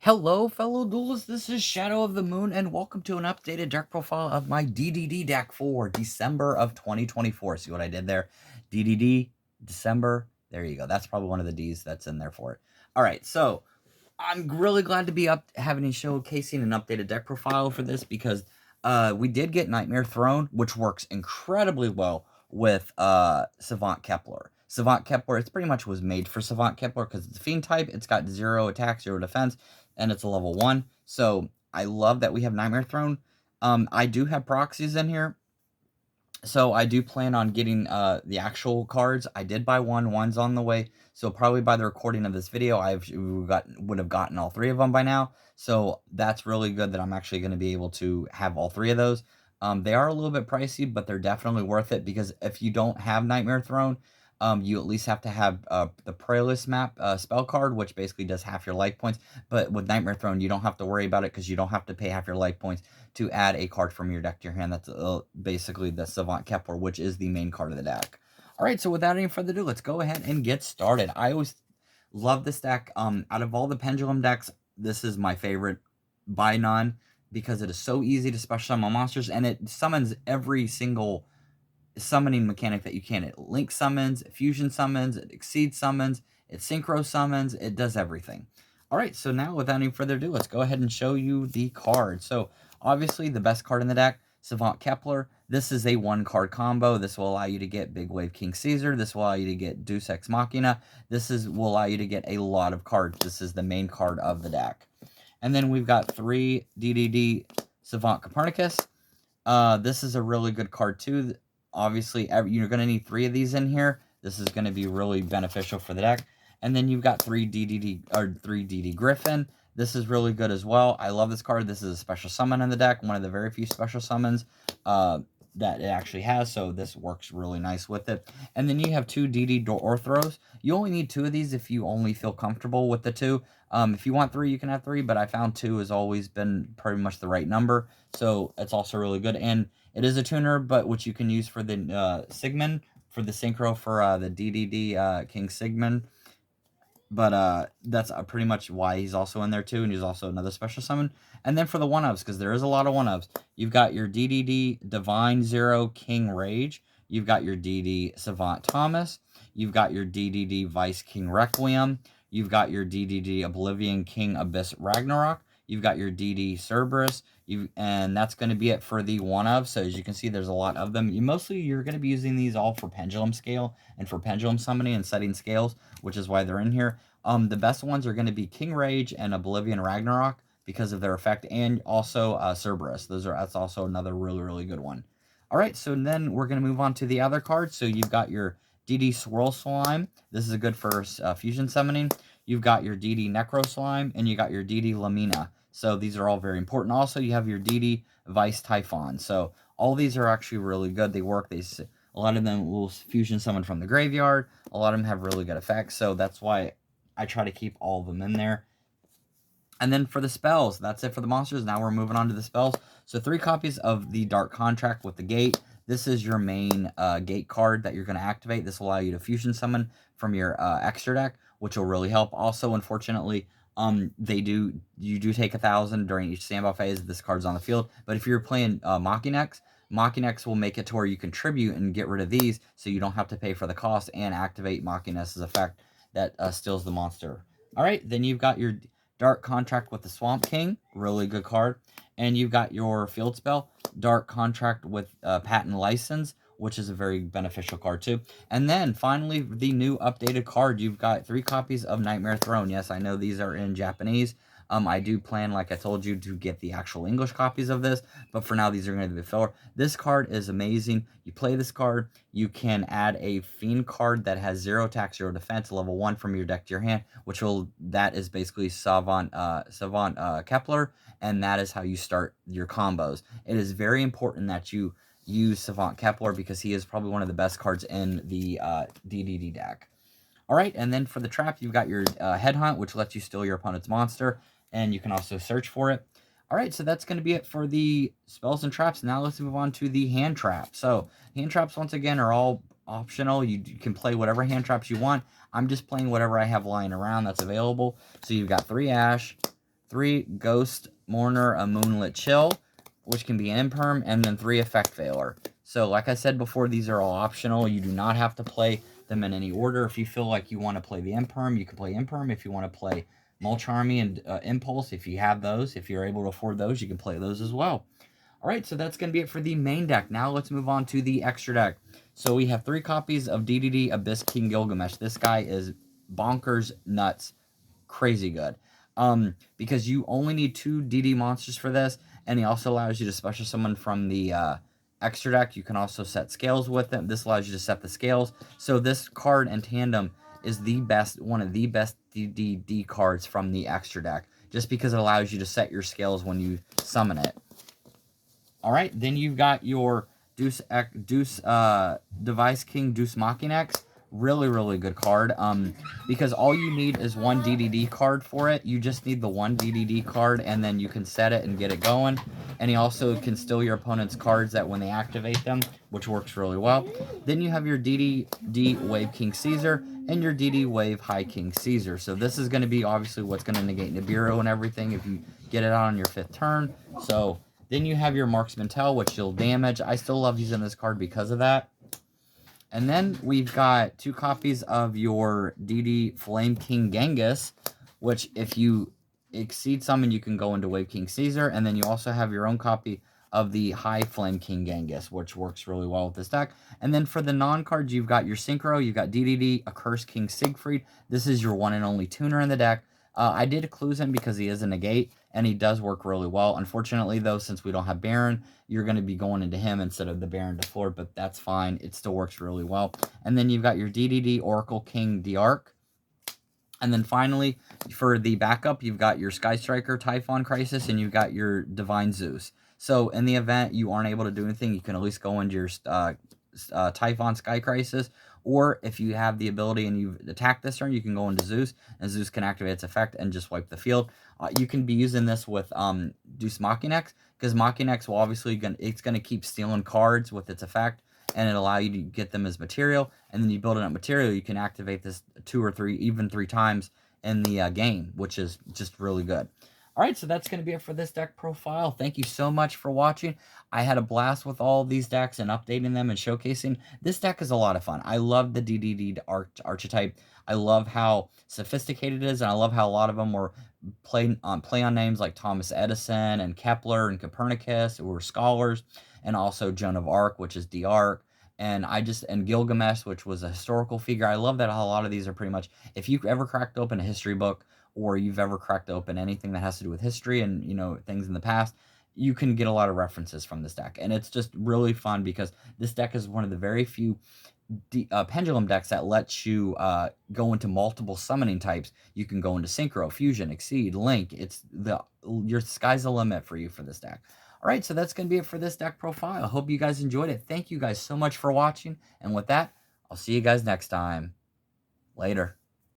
Hello, fellow duelists. This is Shadow of the Moon, and welcome to an updated deck profile of my DDD deck for December of 2024. See what I did there? DDD, December. There you go. That's probably one of the Ds that's in there for it. All right, so I'm really glad to be having a showcasing an updated deck profile for this because we did get Nightmare Throne, which works incredibly well with Savant Kepler. Savant Kepler, it's pretty much was made for Savant Kepler because it's a Fiend type. It's got 0 attack, 0 defense, and it's a level 1. So I love that we have Nightmare Throne. I do have proxies in here. So I do plan on getting the actual cards. I did buy one's on the way. So probably by the recording of this video, would have gotten all 3 of them by now. So that's really good that I'm actually going to be able to have all 3 of those. They are a little bit pricey, but they're definitely worth it because if you don't have Nightmare Throne, you at least have to have the Prelist map spell card, which basically does half your life points. But with Nightmare Throne, you don't have to worry about it because you don't have to pay half your life points to add a card from your deck to your hand. That's basically the Savant Kepler, which is the main card of the deck. All right, so without any further ado, let's go ahead and get started. I always love this deck. Out of all the Pendulum decks, this is my favorite by none because it is so easy to special summon monsters, and it summons every single summoning mechanic that you can. It link summons, it fusion summons, it exceed summons, it synchro summons, it does everything. All right, so now without any further ado, let's go ahead and show you the card. So obviously the best card in the deck, Savant Kepler. This is a 1-card combo. This will allow you to get Big Wave King Caesar. This will allow you to get Deus Ex Machina. Will allow you to get a lot of cards. This is the main card of the deck. And then we've got 3 DDD Savant Copernicus. This is a really good card too. Obviously, you're going to need 3 of these in here. This is going to be really beneficial for the deck. And then you've got 3 DD Griffin. This is really good as well. I love this card. This is a special summon in the deck. One of the very few special summons that it actually has. So this works really nice with it. And then you have 2 DD Orthros. You only need 2 of these if you only feel comfortable with the 2. If you want 3, you can have 3. But I found 2 has always been pretty much the right number. So it's also really good. And it is a tuner, but which you can use for the Sigmund, for the synchro for the DDD King Sigmund. But that's pretty much why he's also in there too, and he's also another special summon. And then for the 1-ofs, because there is a lot of 1-ofs, you've got your DDD Divine Zero King Rage, you've got your DD Savant Thomas, you've got your DDD Vice King Requiem, you've got your DDD Oblivion King Abyss Ragnarok, you've got your DD Cerberus, and that's going to be it for the 1-of. So as you can see, there's a lot of them. You're going to be using these all for pendulum scale and for pendulum summoning and setting scales, which is why they're in here. The best ones are going to be King Rage and Oblivion Ragnarok because of their effect, and also Cerberus. That's also another really good one. All right, so then we're going to move on to the other cards. So you've got your DD Swirl Slime. This is good for fusion summoning. You've got your DD Necro Slime, and you got your DD Lamina. So these are all very important. Also, you have your DD Vice Typhon. So all these are actually really good. They work. A lot of them will fusion summon from the graveyard. A lot of them have really good effects. So that's why I try to keep all of them in there. And then for the spells, that's it for the monsters. Now we're moving on to the spells. So 3 copies of the Dark Contract with the Gate. This is your main Gate card that you're going to activate. This will allow you to fusion summon from your extra deck, which will really help. Also, unfortunately, you do take 1,000 during each standby phase. This card's on the field. But if you're playing Machinex will make it to where you contribute and get rid of these, so you don't have to pay for the cost and activate Machinex's effect that steals the monster. All right, then you've got your Dark Contract with the Swamp King, really good card. And you've got your field spell, Dark Contract with Patent License, which is a very beneficial card too. And then finally, the new updated card. You've got 3 copies of Nightmare Throne. Yes, I know these are in Japanese. I do plan, like I told you, to get the actual English copies of this, but for now, these are going to be the filler. This card is amazing. You play this card, you can add a Fiend card that has 0 attack, 0 defense, level 1 from your deck to your hand, that is basically Savant Kepler, and that is how you start your combos. It is very important that you use Savant Kepler because he is probably one of the best cards in the DDD deck. All right, and then for the trap, you've got your Headhunt, which lets you steal your opponent's monster, and you can also search for it. All right, so that's going to be it for the spells and traps. Now let's move on to the hand traps. So hand traps, once again, are all optional. You can play whatever hand traps you want. I'm just playing whatever I have lying around that's available. So you've got 3 Ash, 3 Ghost Mourner, a Moonlit Chill, which can be an imperm, and then 3 Effect Veiler. So like I said before, these are all optional. You do not have to play them in any order. If you feel like you want to play the imperm, you can play imperm. If you want to play Mulch Army and Impulse, if you have those, if you're able to afford those, you can play those as well. All right, so that's going to be it for the main deck. Now let's move on to the extra deck. So we have 3 copies of DDD Abyss King Gilgamesh. This guy is bonkers nuts, crazy good. Because you only need 2 DD monsters for this, and he also allows you to special summon from the extra deck. You can also set scales with them. This allows you to set the scales. So this card in tandem is the best, one of the best DDD cards from the extra deck, just because it allows you to set your scales when you summon it. All right, then you've got your Device King Deus Machinax. Really, really good card. Because all you need is 1 DDD card for it. You just need the 1 DDD card, and then you can set it and get it going. And he also can steal your opponent's cards that when they activate them, which works really well. Then you have your DDD Wave King Caesar and your DD Wave High King Caesar. So this is going to be obviously what's going to negate Nibiru and everything if you get it out on your 5th turn. So then you have your Marksman Tell, which you'll damage. I still love using this card because of that. And then we've got 2 copies of your DD Flame King Genghis, which if you exceed summon, you can go into Wave King Caesar. And then you also have your own copy of the High Flame King Genghis, which works really well with this deck. And then for the non-cards, you've got your Synchro, you've got DDD, Accursed King Siegfried. This is your one and only tuner in the deck. I did clues him because he is a negate, and he does work really well. Unfortunately, though, since we don't have Baron, you're going to be going into him instead of the Baron to Floor, but that's fine. It still works really well. And then you've got your DDD Oracle King Diarch. And then finally, for the backup, you've got your Sky Striker Typhon Crisis, and you've got your Divine Zeus. So in the event you aren't able to do anything, you can at least go into your Typhon Sky Crisis, or if you have the ability and you've attacked this turn, you can go into Zeus, and Zeus can activate its effect and just wipe the field. You can be using this with Deus Machinax, because Machinax will obviously it's going to keep stealing cards with its effect, and it'll allow you to get them as material, and then you build it up material, you can activate this 2 or 3, even 3 times in the game, which is just really good. All right, so that's going to be it for this deck profile. Thank you so much for watching. I had a blast with all these decks and updating them and showcasing. This deck is a lot of fun. I love the DDD archetype. I love how sophisticated it is, and I love how a lot of them were play on names like Thomas Edison and Kepler and Copernicus, who were scholars, and also Joan of Arc, which is D'Arc. And Gilgamesh, which was a historical figure. I love that a lot of these are pretty much, if you ever cracked open a history book, or you've ever cracked open anything that has to do with history and, you know, things in the past, you can get a lot of references from this deck. And it's just really fun because this deck is one of the very few pendulum decks that lets you go into multiple summoning types. You can go into Synchro, Fusion, Exceed, Link. Your sky's the limit for you for this deck. All right, so that's going to be it for this deck profile. I hope you guys enjoyed it. Thank you guys so much for watching. And with that, I'll see you guys next time. Later.